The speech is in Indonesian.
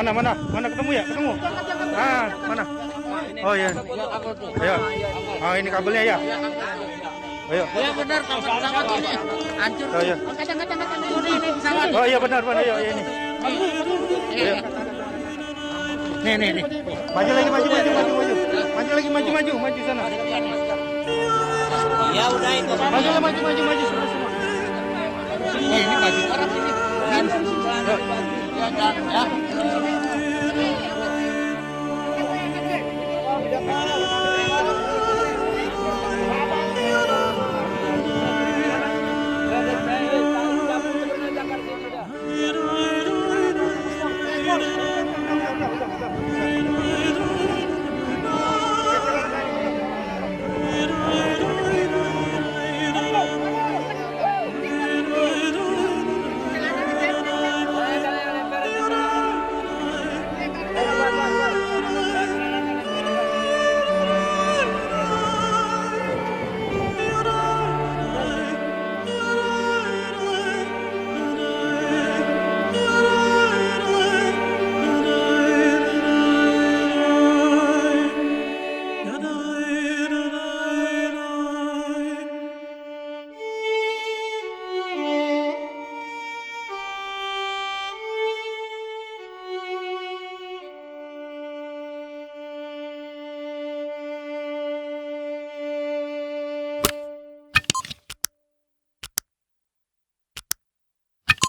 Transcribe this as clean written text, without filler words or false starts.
Mana ketemu ya? Ketemu. Ah, mana? Oh iya. Ayo. Oh, ini kabelnya ya. Ayo. Ya benar, pesawat ini hancur. Oh iya. Ini pesawat. Oh iya benar, ayo ini. Ayo. Nih. Maju lagi, maju. Maju lagi, maju sana. Ya udah itu. Maju semua. Ini baju orang ini. Ya.